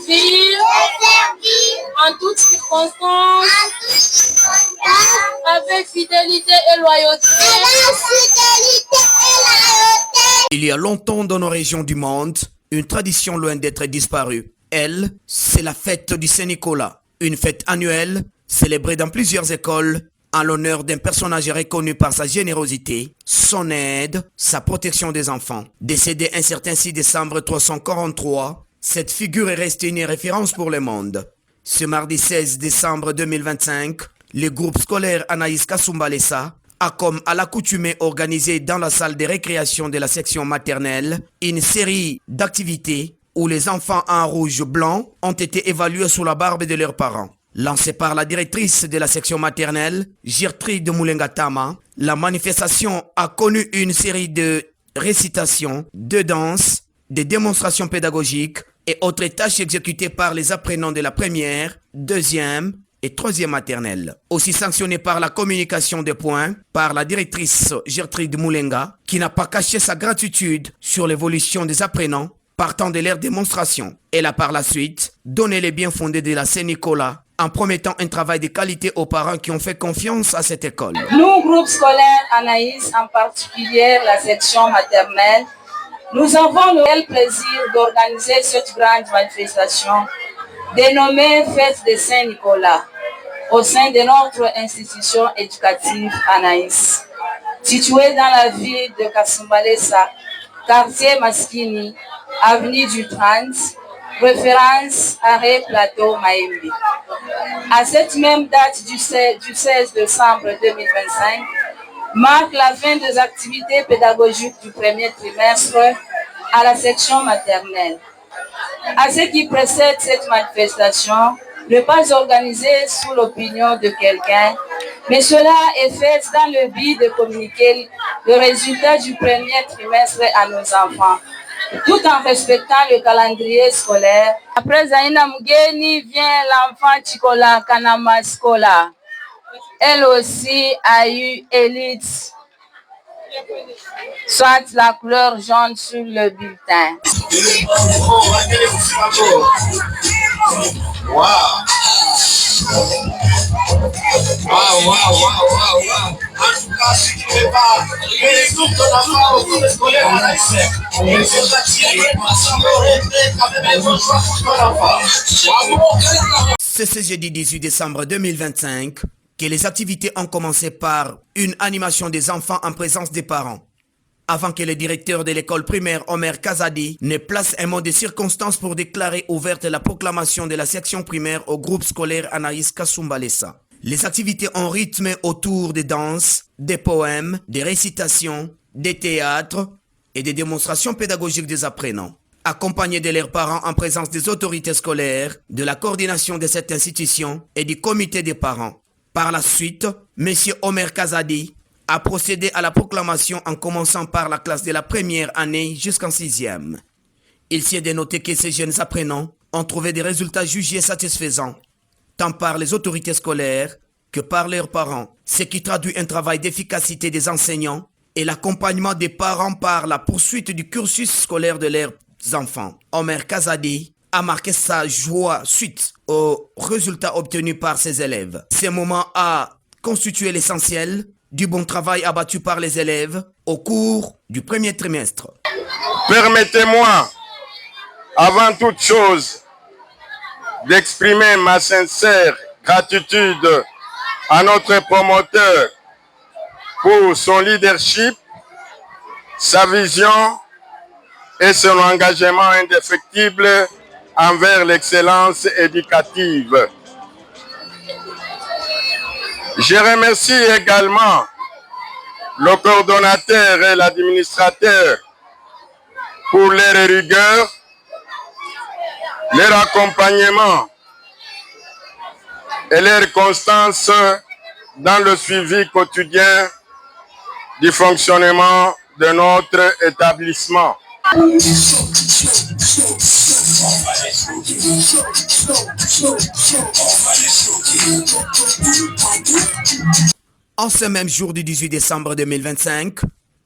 servir en toutes circonstances avec fidélité et loyauté. Il y a longtemps dans nos régions du monde, une tradition loin d'être disparue. Elle, c'est la fête du Saint-Nicolas, une fête annuelle célébrée dans plusieurs écoles en l'honneur d'un personnage reconnu par sa générosité, son aide, sa protection des enfants. Décédé un certain 6 décembre 343, cette figure est restée une référence pour le monde. Ce mardi 16 décembre 2025, le groupe scolaire Anaïs Kasumbalesa a comme à l'accoutumée organisé dans la salle de récréation de la section maternelle une série d'activités où les enfants en rouge-blanc ont été évalués sous la barbe de leurs parents. Lancée par la directrice de la section maternelle, Gertrude Mulengatama, la manifestation a connu une série de récitations, de danses, de démonstrations pédagogiques et autres tâches exécutées par les apprenants de la première, deuxième et troisième maternelle. Aussi sanctionnées par la communication des points par la directrice Gertrude Mulenga, qui n'a pas caché sa gratitude sur l'évolution des apprenants partant de leur démonstration. Elle a par la suite donné les biens fondés de la Saint-Nicolas en promettant un travail de qualité aux parents qui ont fait confiance à cette école. Nous, groupe scolaire Anaïs, en particulier la section maternelle, nous avons le réel plaisir d'organiser cette grande manifestation dénommée Fête de Saint-Nicolas au sein de notre institution éducative Anaïs, située dans la ville de Kasumbalesa, quartier Maskini, avenue du 30, référence arrêt plateau Maïmbi. À cette même date du 16 décembre 2025, marque la fin des activités pédagogiques du premier trimestre à la section maternelle. À ce qui précède cette manifestation, ne pas organisée sous l'opinion de quelqu'un, mais cela est fait dans le but de communiquer le résultat du premier trimestre à nos enfants, tout en respectant le calendrier scolaire. Après Zaina Mugeni vient l'enfant Chikola Kanama Skola. Elle aussi a eu élite, soit la couleur jaune sur le bulletin. C'est ce jeudi 18 décembre 2025 que les activités ont commencé par une animation des enfants en présence des parents, avant que le directeur de l'école primaire Omer Kazadi ne place un mot de circonstance pour déclarer ouverte la proclamation de la section primaire au groupe scolaire Anaïs Kasumbalesa. Les activités ont rythmé autour des danses, des poèmes, des récitations, des théâtres et des démonstrations pédagogiques des apprenants, accompagnés de leurs parents en présence des autorités scolaires, de la coordination de cette institution et du comité des parents. Par la suite, M. Omer Kazadi a procédé à la proclamation en commençant par la classe de la première année jusqu'en 6e. Il s'y est de noter que ces jeunes apprenants ont trouvé des résultats jugés satisfaisants, tant par les autorités scolaires que par leurs parents, ce qui traduit un travail d'efficacité des enseignants et l'accompagnement des parents par la poursuite du cursus scolaire de leurs enfants. Omer Kazadi a marqué sa joie suite aux résultats obtenus par ses élèves. Ce moment a constitué l'essentiel du bon travail abattu par les élèves au cours du premier trimestre. Permettez-moi, avant toute chose, d'exprimer ma sincère gratitude à notre promoteur pour son leadership, sa vision et son engagement indéfectible envers l'excellence éducative. Je remercie également le coordonnateur et l'administrateur pour leur rigueur, leur accompagnement et leur constance dans le suivi quotidien du fonctionnement de notre établissement. En ce même jour du 18 décembre 2025,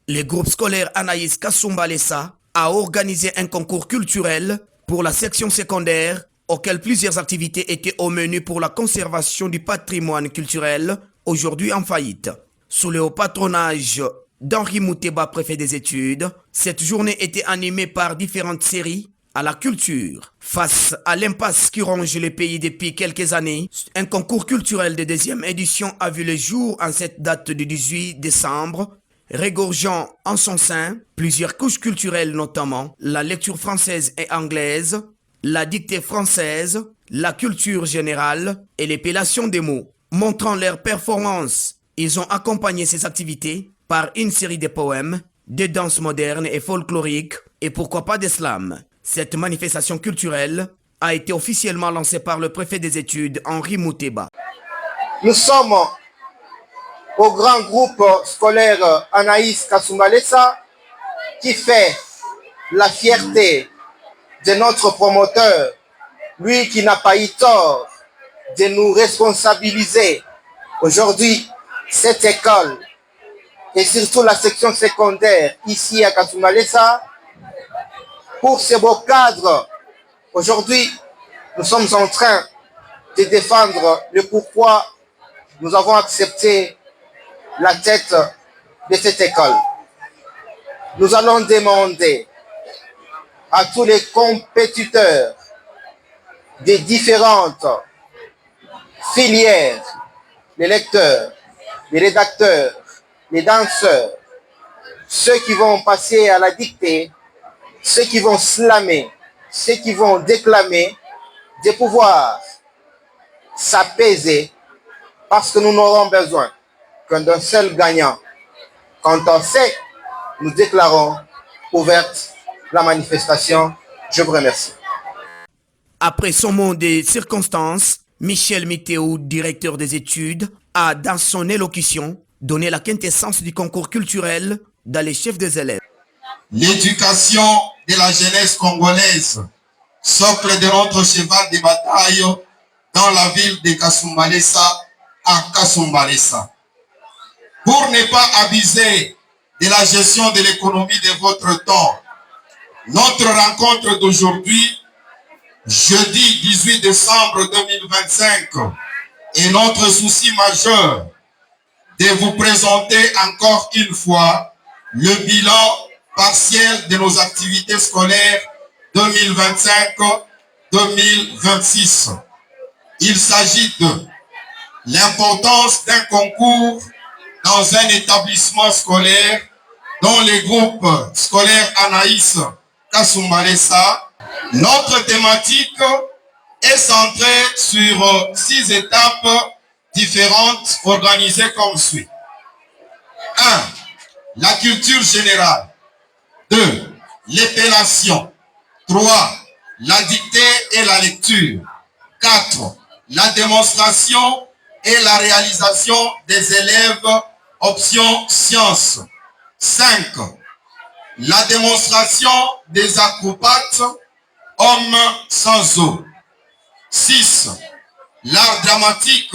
le groupe scolaire Anaïs Kasumbalesa a organisé un concours culturel pour la section secondaire auquel plusieurs activités étaient au menu pour la conservation du patrimoine culturel, aujourd'hui en faillite. Sous le haut patronage d'Henri Mouteba, préfet des études, cette journée était animée par différentes séries à la culture. Face à l'impasse qui ronge le pays depuis quelques années, un concours culturel de deuxième édition a vu le jour en cette date du 18 décembre, regorgeant en son sein plusieurs couches culturelles, notamment la lecture française et anglaise, la dictée française, la culture générale et l'épellation des mots. Montrant leur performance, ils ont accompagné ces activités par une série de poèmes, de danses modernes et folkloriques, et pourquoi pas de slam. Cette manifestation culturelle a été officiellement lancée par le préfet des études, Henri Mouteba. Nous sommes au grand groupe scolaire Anaïs Kasumbalesa qui fait la fierté de notre promoteur, lui qui n'a pas eu tort de nous responsabiliser. Aujourd'hui, cette école et surtout la section secondaire ici à Kasumbalesa, pour ce beau cadre, aujourd'hui, nous sommes en train de défendre le pourquoi nous avons accepté la tête de cette école. Nous allons demander à tous les compétiteurs des différentes filières, les lecteurs, les rédacteurs, les danseurs, ceux qui vont passer à la dictée, ceux qui vont slammer, ceux qui vont déclamer, de pouvoir s'apaiser parce que nous n'aurons besoin qu'un d'un seul gagnant. Quand on sait, nous déclarons ouverte la manifestation. Je vous remercie. Après son mot des circonstances, Michel Mitéo, directeur des études, a, dans son élocution, donné la quintessence du concours culturel dans les chefs des élèves. L'éducation de la jeunesse congolaise, socle de notre cheval de bataille dans la ville de Kasumbalesa à Kasumbalesa. Pour ne pas abuser de la gestion de l'économie de votre temps, notre rencontre d'aujourd'hui, jeudi 18 décembre 2025, est notre souci majeur de vous présenter encore une fois le bilan partiel de nos activités scolaires 2025-2026. Il s'agit de l'importance d'un concours dans un établissement scolaire dont le groupe scolaire Anaïs Kasumbalesa. Notre thématique est centrée sur 6 étapes différentes organisées comme suit. 1. La culture générale. 2. L'épellation. 3. La dictée et la lecture. 4. La démonstration et la réalisation des élèves option sciences. 5. La démonstration des acrobates hommes sans eau. 6. L'art dramatique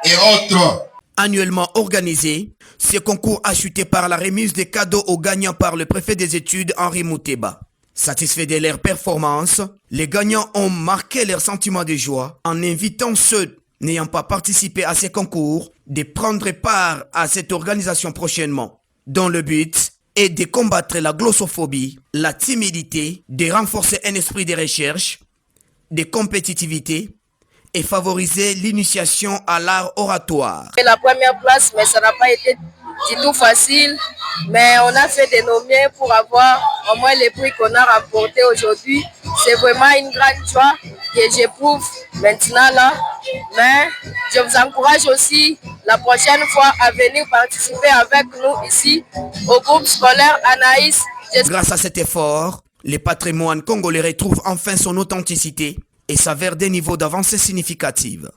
et autres. Annuellement organisé, ce concours a chuté par la remise des cadeaux aux gagnants par le préfet des études Henri Mouteba. Satisfaits de leur performance, les gagnants ont marqué leur sentiment de joie en invitant ceux n'ayant pas participé à ces concours de prendre part à cette organisation prochainement, dont le but est de combattre la glossophobie, la timidité, de renforcer un esprit de recherche, de compétitivité et favoriser l'initiation à l'art oratoire. La première place, mais ça n'a pas été du tout facile. Mais on a fait de nos mieux pour avoir au moins les prix qu'on a remportés aujourd'hui. C'est vraiment une grande joie que j'éprouve maintenant là. Mais je vous encourage aussi la prochaine fois à venir participer avec nous ici au groupe scolaire Anaïs. Grâce à cet effort, le patrimoine congolais retrouve enfin son authenticité et s'avère des niveaux d'avancée significative.